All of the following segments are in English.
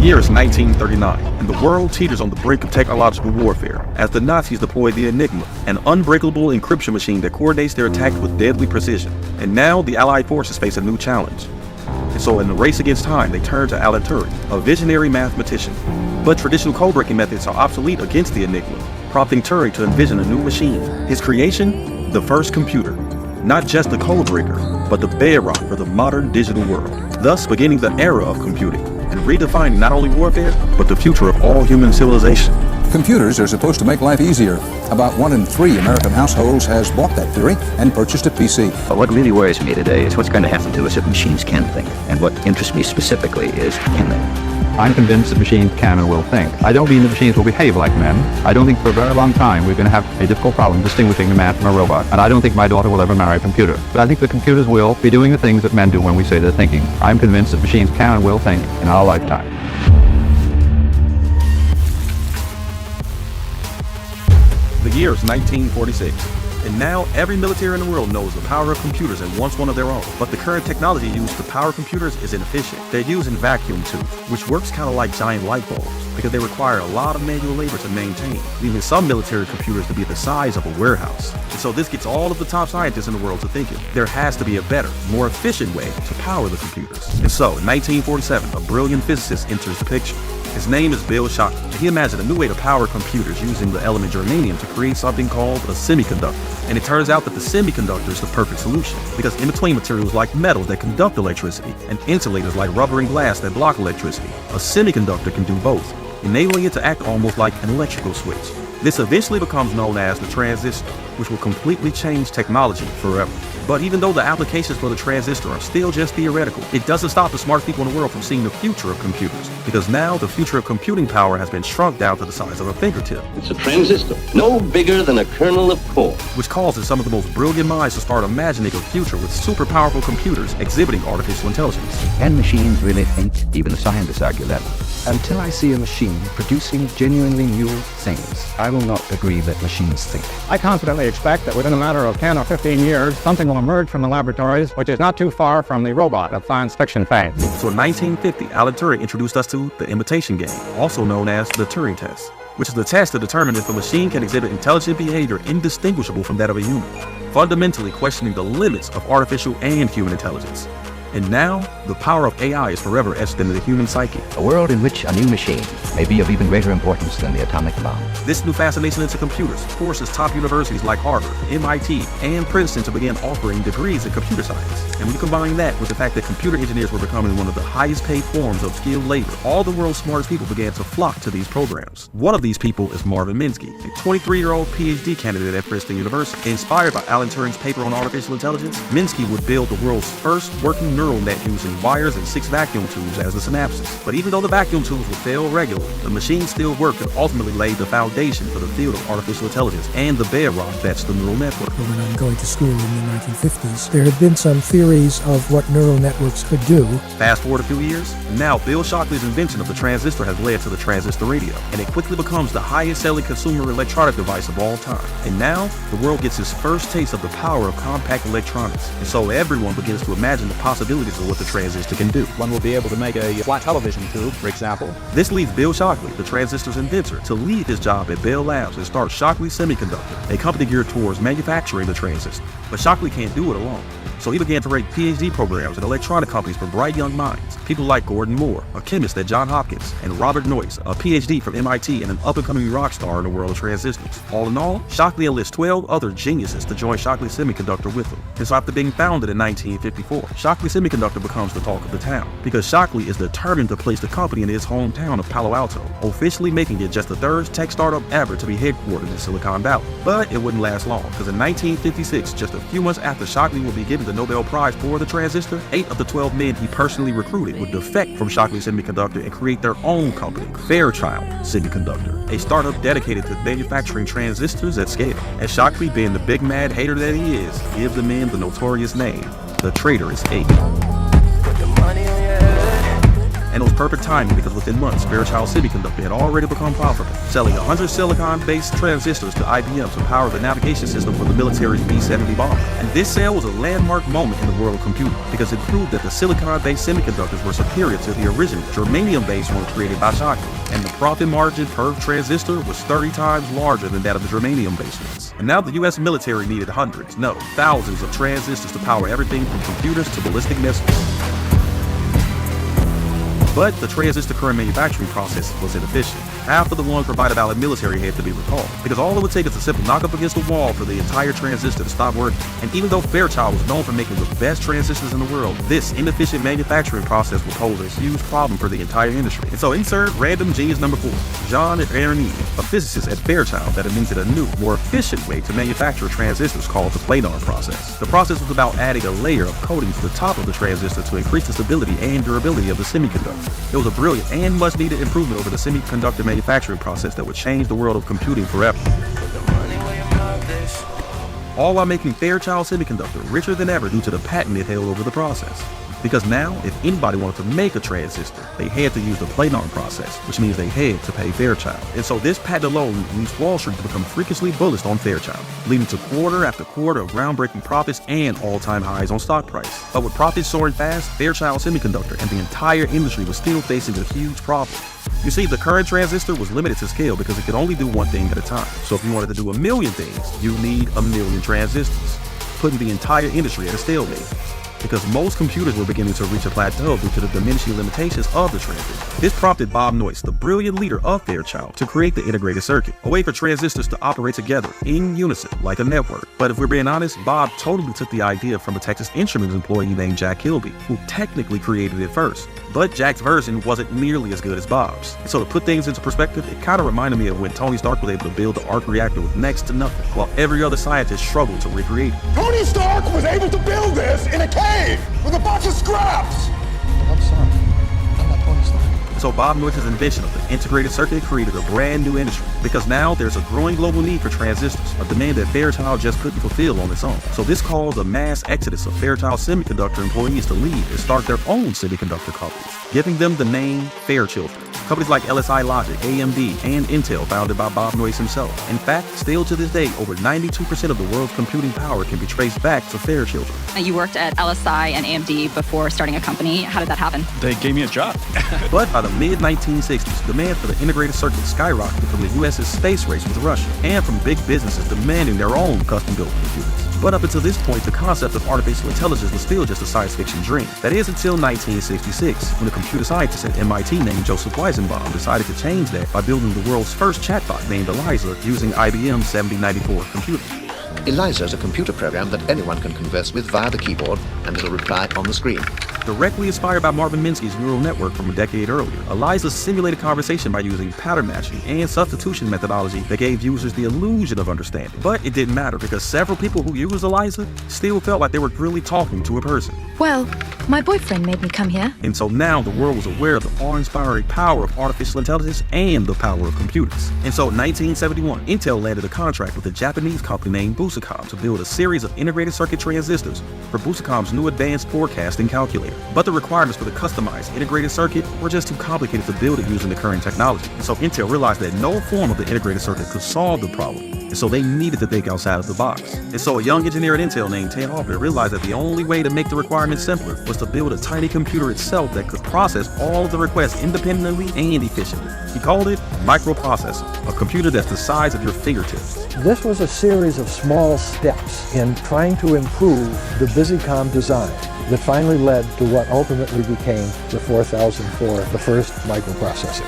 year is 1939, and the world teeters on the brink of technological warfare as the Nazis deploy the Enigma, an unbreakable encryption machine that coordinates their attacks with deadly precision. And now the Allied forces face a new challenge. And so in the race against time, they turn to Alan Turing, a visionary mathematician. But traditional code-breaking methods are obsolete against the Enigma, prompting Turing to envision a new machine. His creation? The first computer. Not just a code breaker, but the bedrock for the modern digital world, thus beginning the era of computing and redefining not only warfare, but the future of all human civilization. Computers are supposed to make life easier. About 1 in 3 American households has bought that theory and purchased a PC. But what really worries me today is what's going to happen to us if machines can think. And what interests me specifically is, can they? I'm convinced that machines can and will think. I don't mean that machines will behave like men. I don't think for a very long time we're going to have a difficult problem distinguishing a man from a robot. And I don't think my daughter will ever marry a computer. But I think the computers will be doing the things that men do when we say they're thinking. I'm convinced that machines can and will think in our lifetime. The year is 1946. And now every military in the world knows the power of computers and wants one of their own. But the current technology used to power computers is inefficient. They're using vacuum tubes, which works kind of like giant light bulbs, because they require a lot of manual labor to maintain, leaving some military computers to be the size of a warehouse. And so this gets all of the top scientists in the world to thinking there has to be a better, more efficient way to power the computers. And so in 1947, a brilliant physicist enters the picture. His name is Bill Shockley. He imagined a new way to power computers using the element germanium to create something called a semiconductor. And it turns out that the semiconductor is the perfect solution, because in between materials like metals that conduct electricity and insulators like rubber and glass that block electricity, a semiconductor can do both, enabling it to act almost like an electrical switch. This eventually becomes known as the transistor, which will completely change technology forever. But even though the applications for the transistor are still just theoretical, it doesn't stop the smartest people in the world from seeing the future of computers. Because now the future of computing power has been shrunk down to the size of a fingertip. It's a transistor, no bigger than a kernel of corn. Which causes some of the most brilliant minds to start imagining a future with super powerful computers exhibiting artificial intelligence. Can machines really think? Even the scientists argue that. Until I see a machine producing genuinely new things, I will not agree that machines think. I confidently expect that within a matter of 10 or 15 years, something will emerge from the laboratories which is not too far from the robot of science fiction fame. So in 1950, Alan Turing introduced us to the imitation game, also known as the Turing test, which is the test to determine if a machine can exhibit intelligent behavior indistinguishable from that of a human, fundamentally questioning the limits of artificial and human intelligence. And now, the power of AI is forever etched into the human psyche. A world in which a new machine may be of even greater importance than the atomic bomb. This new fascination into computers forces top universities like Harvard, MIT, and Princeton to begin offering degrees in computer science. And when you combine that with the fact that computer engineers were becoming one of the highest paid forms of skilled labor, all the world's smartest people began to flock to these programs. One of these people is Marvin Minsky, a 23-year-old PhD candidate at Princeton University. Inspired by Alan Turing's paper on artificial intelligence, Minsky would build the world's first working neural net using wires and 6 vacuum tubes as the synapses. But even though the vacuum tubes would fail regularly, the machine still worked and ultimately laid the foundation for the field of artificial intelligence and the bedrock that's the neural network. When I'm going to school in the 1950s, there had been some theories of what neural networks could do. Fast forward a few years, now Bill Shockley's invention of the transistor has led to the transistor radio, and it quickly becomes the highest selling consumer electronic device of all time. And now, the world gets its first taste of the power of compact electronics, and so everyone begins to imagine the possibilities of what the transistor can do. One will be able to make a flat television tube, for example. This leads Bill Shockley, the transistor's inventor, to leave his job at Bell Labs and start Shockley Semiconductor, a company geared towards manufacturing the transistor. But Shockley can't do it alone. So he began to rate PhD programs at electronic companies for bright young minds. People like Gordon Moore, a chemist at Johns Hopkins, and Robert Noyce, a PhD from MIT and an up-and-coming rock star in the world of transistors. All in all, Shockley enlists 12 other geniuses to join Shockley Semiconductor with him. And so after being founded in 1954, Shockley Semiconductor becomes the talk of the town, because Shockley is determined to place the company in his hometown of Palo Alto, officially making it just the third tech startup ever to be headquartered in Silicon Valley. But it wouldn't last long, because in 1956, just a few months after Shockley would be given the Nobel Prize for the transistor, 8 of the 12 men he personally recruited would defect from Shockley Semiconductor and create their own company, Fairchild Semiconductor, a startup dedicated to manufacturing transistors at scale. And Shockley, being the big mad hater that he is, gives the men the notorious name, the Traitorous 8. And it was perfect timing because within months, Fairchild Semiconductor had already become profitable, selling 100 silicon-based transistors to IBM to power the navigation system for the military's B-70 bomber. And this sale was a landmark moment in the world of computing because it proved that the silicon-based semiconductors were superior to the original germanium-based one created by Shockley. And the profit margin per transistor was 30 times larger than that of the germanium-based ones. And now the US military needed hundreds, no, thousands of transistors to power everything from computers to ballistic missiles. But the transistor current manufacturing process was inefficient. Half of the ones provided by the military had to be recalled, because all it would take is a simple knock up against the wall for the entire transistor to stop working. And even though Fairchild was known for making the best transistors in the world, this inefficient manufacturing process would pose a huge problem for the entire industry. And so insert random genius number 4, John Ernie, a physicist at Fairchild that invented a new, more efficient way to manufacture transistors called the planar process. The process was about adding a layer of coating to the top of the transistor to increase the stability and durability of the semiconductor. It was a brilliant and much needed improvement over the semiconductor manufacturing process that would change the world of computing forever. All while making Fairchild Semiconductor richer than ever due to the patent it held over the process. Because now, if anybody wanted to make a transistor, they had to use the planar process, which means they had to pay Fairchild. And so this patent alone leads Wall Street to become freakishly bullish on Fairchild, leading to quarter after quarter of groundbreaking profits and all-time highs on stock price. But with profits soaring fast, Fairchild Semiconductor and the entire industry was still facing a huge problem. You see, the current transistor was limited to scale because it could only do one thing at a time. So if you wanted to do 1 million things, you need 1 million transistors, putting the entire industry at a stalemate. Because most computers were beginning to reach a plateau due to the diminishing limitations of the transistor. This prompted Bob Noyce, the brilliant leader of Fairchild, to create the integrated circuit, a way for transistors to operate together in unison like a network. But if we're being honest, Bob totally took the idea from a Texas Instruments employee named Jack Kilby, who technically created it first. But Jack's version wasn't nearly as good as Bob's. So to put things into perspective, it kind of reminded me of when Tony Stark was able to build the arc reactor with next to nothing, while every other scientist struggled to recreate it. Tony Stark was able to build this in a cave with a bunch of scraps! I'm sorry. I'm not Tony Stark. So Bob Noyce's invention of the integrated circuit created a brand new industry, because now there's a growing global need for transistors, a demand that Fairchild just couldn't fulfill on its own. So this caused a mass exodus of Fairchild Semiconductor employees to leave and start their own semiconductor companies, giving them the name Fairchildren. Companies like LSI Logic, AMD, and Intel, founded by Bob Noyce himself. In fact, still to this day, over 92% of the world's computing power can be traced back to Fairchildren. You worked at LSI and AMD before starting a company. How did that happen? They gave me a job. But by the mid-1960s, demand for the integrated circuit skyrocketed from the US's space race with Russia, and from big businesses demanding their own custom-built computers. But up until this point, the concept of artificial intelligence was still just a science fiction dream. That is until 1966, when a computer scientist at MIT named Joseph Weizenbaum decided to change that by building the world's first chatbot named Eliza using IBM's 7094 computer. Eliza is a computer program that anyone can converse with via the keyboard, and it'll reply on the screen. Directly inspired by Marvin Minsky's neural network from a decade earlier, Eliza simulated conversation by using pattern matching and substitution methodology that gave users the illusion of understanding. But it didn't matter because several people who used Eliza still felt like they were really talking to a person. Well, my boyfriend made me come here. And so now the world was aware of the awe-inspiring power of artificial intelligence and the power of computers. And so in 1971, Intel landed a contract with a Japanese company named Busicom to build a series of integrated circuit transistors for Busicom's new advanced forecasting calculator. But the requirements for the customized integrated circuit were just too complicated to build it using the current technology. And so Intel realized that no form of the integrated circuit could solve the problem. And so they needed to think outside of the box. And so a young engineer at Intel named Ted Hoffman realized that the only way to make the requirements simpler was to build a tiny computer itself that could process all of the requests independently and efficiently. He called it a microprocessor, a computer that's the size of your fingertips. This was a series of small steps in trying to improve the Busicom design that finally led to what ultimately became the 4004, the first microprocessor.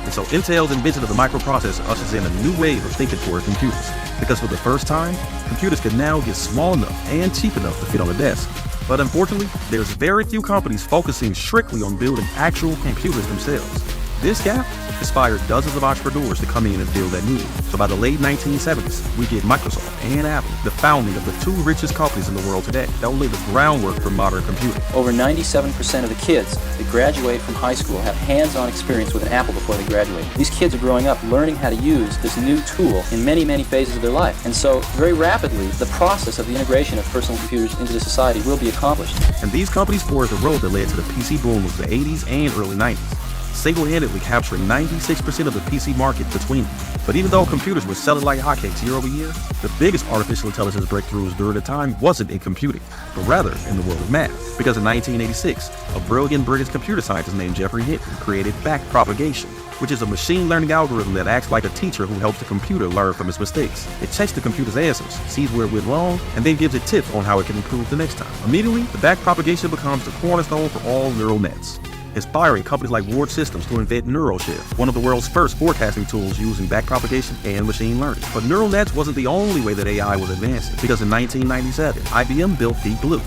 And so Intel's invention of the microprocessor ushers in a new wave of thinking for computers. Because for the first time, computers can now get small enough and cheap enough to fit on a desk. But unfortunately, there's very few companies focusing strictly on building actual computers themselves. This gap inspired dozens of entrepreneurs to come in and fill that need. So by the late 1970s, we get Microsoft and Apple, the founding of the two richest companies in the world today that will lay the groundwork for modern computing. Over 97% of the kids that graduate from high school have hands-on experience with an Apple before they graduate. These kids are growing up learning how to use this new tool in many, many phases of their life. And so very rapidly, the process of the integration of personal computers into the society will be accomplished. And these companies forged the road that led to the PC boom of the 80s and early 90s, single-handedly capturing 96% of the PC market between them. But even though computers were selling like hotcakes year over year, the biggest artificial intelligence breakthroughs during the time wasn't in computing, but rather in the world of math. Because in 1986, a brilliant British computer scientist named Geoffrey Hinton created backpropagation, which is a machine learning algorithm that acts like a teacher who helps the computer learn from its mistakes. It checks the computer's answers, sees where it went wrong, and then gives it tips on how it can improve the next time. Immediately, the backpropagation becomes the cornerstone for all neural nets, inspiring companies like Ward Systems to invent NeuroShift, one of the world's first forecasting tools using backpropagation and machine learning. But neural nets wasn't the only way that AI was advancing, because in 1997, IBM built Deep Blue,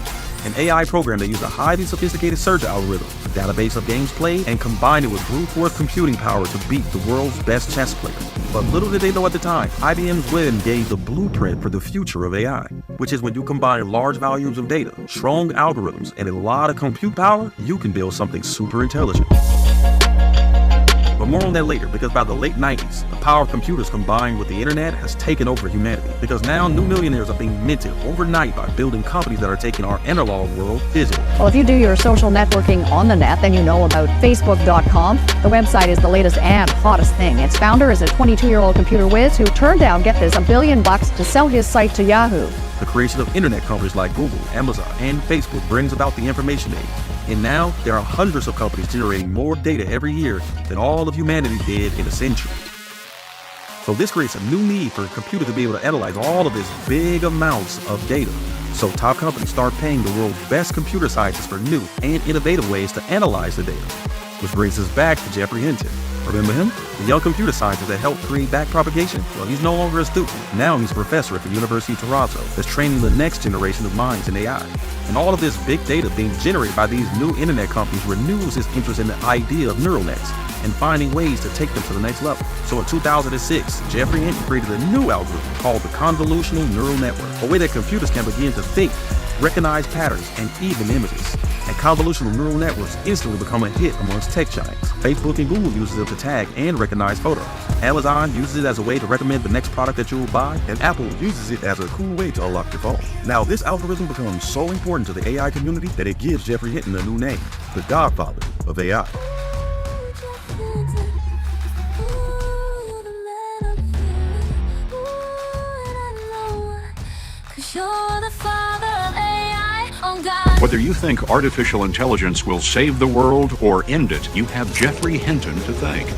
an AI program that used a highly sophisticated search algorithm, a database of games played, and combined it with brute force computing power to beat the world's best chess players. But little did they know at the time, IBM's win gave the blueprint for the future of AI, which is when you combine large volumes of data, strong algorithms, and a lot of compute power, you can build something super intelligent. But more on that later, because by the late 90s, the power of computers combined with the internet has taken over humanity. Because now new millionaires are being minted overnight by building companies that are taking our analog world digital. Well, if you do your social networking on the net, then you know about Facebook.com. The website is the latest and hottest thing. Its founder is a 22-year-old computer whiz who turned down, get this, $1 billion to sell his site to Yahoo. The creation of internet companies like Google, Amazon, and Facebook brings about the information age. And now, there are hundreds of companies generating more data every year than all of humanity did in a century. So this creates a new need for a computer to be able to analyze all of this big amounts of data. So top companies start paying the world's best computer scientists for new and innovative ways to analyze the data. Which brings us back to Geoffrey Hinton. Remember him? The young computer scientist that helped create backpropagation? Well, he's no longer a student. Now he's a professor at the University of Toronto that's training the next generation of minds in AI. And all of this big data being generated by these new internet companies renews his interest in the idea of neural nets and finding ways to take them to the next level. So in 2006, Geoffrey Hinton created a new algorithm called the convolutional neural network, a way that computers can begin to think, recognize patterns, and even images. And convolutional neural networks instantly become a hit amongst tech giants. Facebook and Google uses it to tag and recognize photos. Amazon uses it as a way to recommend the next product that you will buy, and Apple uses it as a cool way to unlock your phone. Now, this algorithm becomes so important to the AI community that it gives Geoffrey Hinton a new name, the godfather of AI. Whether you think artificial intelligence will save the world or end it, you have Geoffrey Hinton to thank.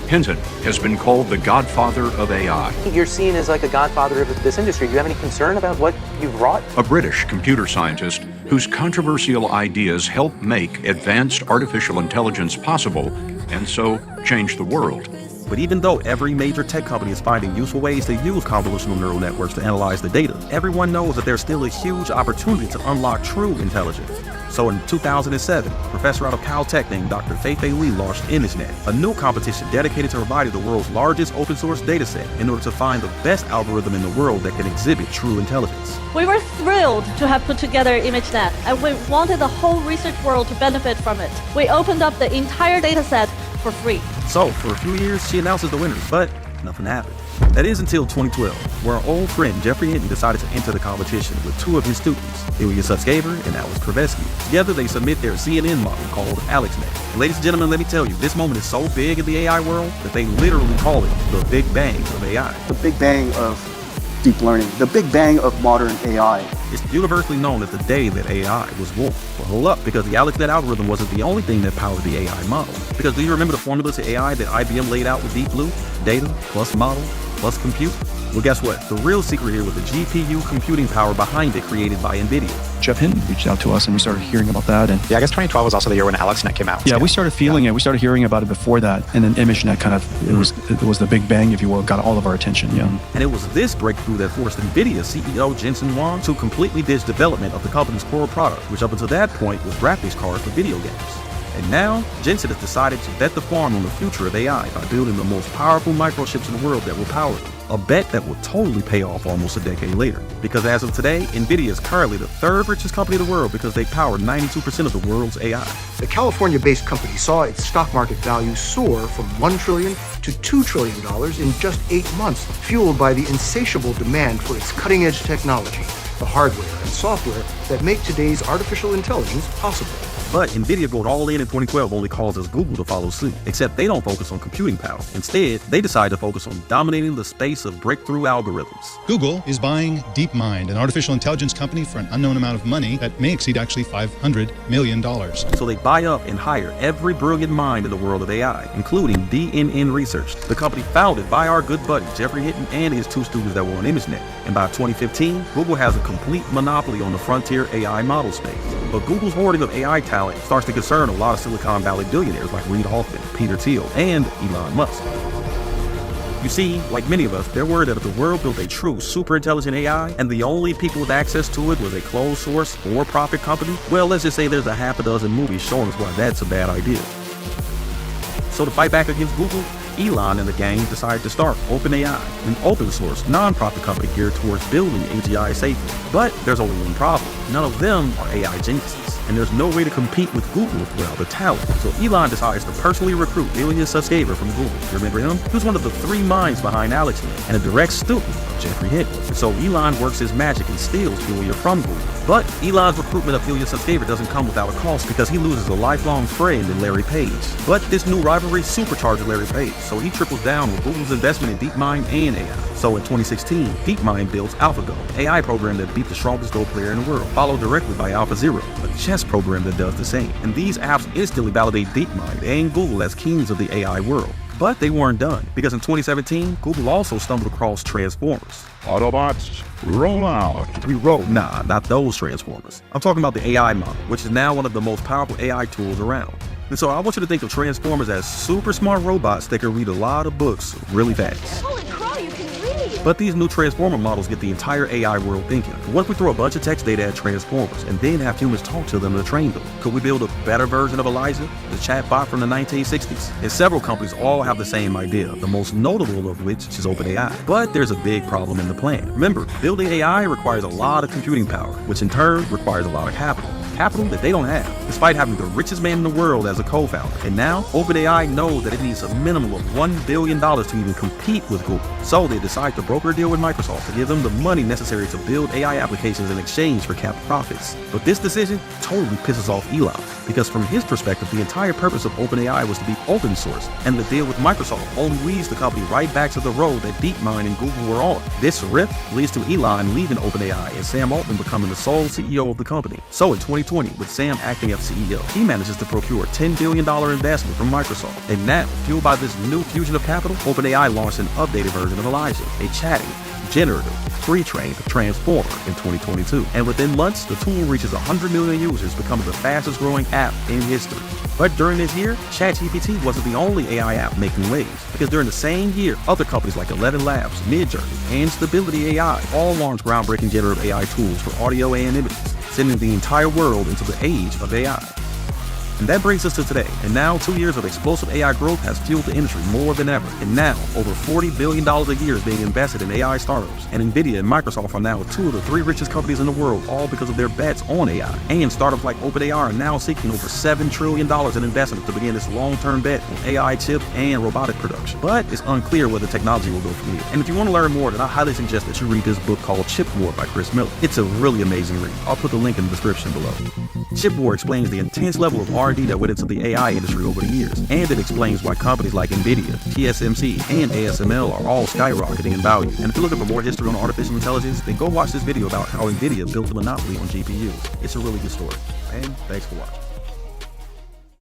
Hinton has been called the godfather of AI. You're seen as like a godfather of this industry. Do you have any concern about what you've wrought? A British computer scientist whose controversial ideas help make advanced artificial intelligence possible and so change the world. But even though every major tech company is finding useful ways to use convolutional neural networks to analyze the data, everyone knows that there's still a huge opportunity to unlock true intelligence. So in 2007, a professor out of Caltech named Dr. Fei-Fei Li launched ImageNet, a new competition dedicated to providing the world's largest open source data set in order to find the best algorithm in the world that can exhibit true intelligence. We were thrilled to have put together ImageNet, and we wanted the whole research world to benefit from it. We opened up the entire data set for free. So, for a few years, she announces the winners, but nothing happened. That is until 2012, where our old friend Geoffrey Hinton decided to enter the competition with two of his students, Ilya Sutskever and Alex Krivetsky. Together, they submit their CNN model called AlexNet. Ladies and gentlemen, let me tell you, this moment is so big in the AI world that they literally call it the Big Bang of AI. The Big Bang of deep learning, the Big Bang of modern AI. It's universally known as the day that AI was born. Well, hold up, because the AlexNet algorithm wasn't the only thing that powered the AI model. Because do you remember the formula to AI that IBM laid out with Deep Blue? Data plus model plus compute? Well, guess what? The real secret here was the GPU computing power behind it created by NVIDIA. Jeff Hinton reached out to us and we started hearing about that. And yeah, I guess 2012 was also the year when AlexNet came out. Yeah, we started feeling it. We started hearing about it before that. And then ImageNet kind of, it was the big bang, if you will, got all of our attention. Yeah. And it was this breakthrough that forced NVIDIA CEO Jensen Huang to completely ditch development of the company's core product, which up until that point was graphics cards for video games. And now, Jensen has decided to bet the farm on the future of AI by building the most powerful microchips in the world that will power them. A bet that will totally pay off almost a decade later. Because as of today, NVIDIA is currently the third richest company in the world because they power 92% of the world's AI. The California-based company saw its stock market value soar from $1 trillion to $2 trillion in just 8 months, fueled by the insatiable demand for its cutting-edge technology, the hardware and software that make today's artificial intelligence possible. But NVIDIA going all in 2012 only causes Google to follow suit, except they don't focus on computing power. Instead, they decide to focus on dominating the space of breakthrough algorithms. Google is buying DeepMind, an artificial intelligence company, for an unknown amount of money that may exceed actually $500 million. So they buy up and hire every brilliant mind in the world of AI, including DNN Research, the company founded by our good buddy Jeffrey Hinton and his 2 students that were on ImageNet. And by 2015, Google has a complete monopoly on the frontier AI model space. But Google's hoarding of AI talent starts to concern a lot of Silicon Valley billionaires like Reid Hoffman, Peter Thiel, and Elon Musk. You see, like many of us, they're worried that if the world built a true super intelligent AI and the only people with access to it was a closed source for-profit company, well, let's just say there's a half a dozen movies showing us why that's a bad idea. So to fight back against Google, Elon and the gang decided to start OpenAI, an open source, non-profit company geared towards building AGI safely. But there's only one problem. None of them are AI geniuses, and there's no way to compete with Google without the talent. So Elon decides to personally recruit Ilya Sutskever from Google. You remember him? He was one of the 3 minds behind AlexNet and a direct student of Jeffrey Hinton. So Elon works his magic and steals Ilya from Google. But Elon's recruitment of Ilya Sutskever doesn't come without a cost because he loses a lifelong friend in Larry Page. But this new rivalry supercharges Larry Page, so he triples down with Google's investment in DeepMind and AI. So in 2016, DeepMind builds AlphaGo, an AI program that beat the strongest Go player in the world, followed directly by AlphaZero, a chess program that does the same. And these apps instantly validate DeepMind and Google as kings of the AI world. But they weren't done, because in 2017, Google also stumbled across Transformers. Autobots, roll out. Nah, not those Transformers. I'm talking about the AI model, which is now one of the most powerful AI tools around. And so I want you to think of Transformers as super smart robots that can read a lot of books really fast. Holy crow, you can read! But these new Transformer models get the entire AI world thinking. What if we throw a bunch of text data at Transformers and then have humans talk to them to train them? Could we build a better version of Elijah, the chatbot from the 1960s? And several companies all have the same idea, the most notable of which is OpenAI. But there's a big problem in the plan. Remember, building AI requires a lot of computing power, which in turn requires a lot of capital that they don't have, despite having the richest man in the world as a co-founder. And now, OpenAI knows that it needs a minimum of $1 billion to even compete with Google. So they decide to broker a deal with Microsoft to give them the money necessary to build AI applications in exchange for capped profits. But this decision totally pisses off Elon, because from his perspective, the entire purpose of OpenAI was to be open source, and the deal with Microsoft only leads the company right back to the road that DeepMind and Google were on. This rift leads to Elon leaving OpenAI and Sam Altman becoming the sole CEO of the company. So in 2020, with Sam acting as CEO, he manages to procure a $10 billion investment from Microsoft. And now, fueled by this new fusion of capital, OpenAI launched an updated version of Elijah, a chatting, generative, pre-trained transformer in 2022. And within months, the tool reaches 100 million users, becoming the fastest growing app in history. But during this year, ChatGPT wasn't the only AI app making waves, because during the same year, other companies like 11 Labs, Midjourney, and Stability AI all launched groundbreaking generative AI tools for audio and images, sending the entire world into the age of AI. And that brings us to today. And now 2 years of explosive AI growth has fueled the industry more than ever. And now over $40 billion a year is being invested in AI startups. And NVIDIA and Microsoft are now 2 of the 3 richest companies in the world, all because of their bets on AI. And startups like OpenAI are now seeking over $7 trillion in investment to begin this long-term bet on AI chips and robotic production. But it's unclear where the technology will go from here. And if you want to learn more, then I highly suggest that you read this book called Chip War by Chris Miller. It's a really amazing read. I'll put the link in the description below. Chip War explains the intense level of R&D that went into the AI industry over the years, and it explains why companies like NVIDIA, TSMC, and ASML are all skyrocketing in value. And if you're looking for more history on artificial intelligence, then go watch this video about how NVIDIA built a monopoly on GPUs. It's a really good story. And thanks for watching.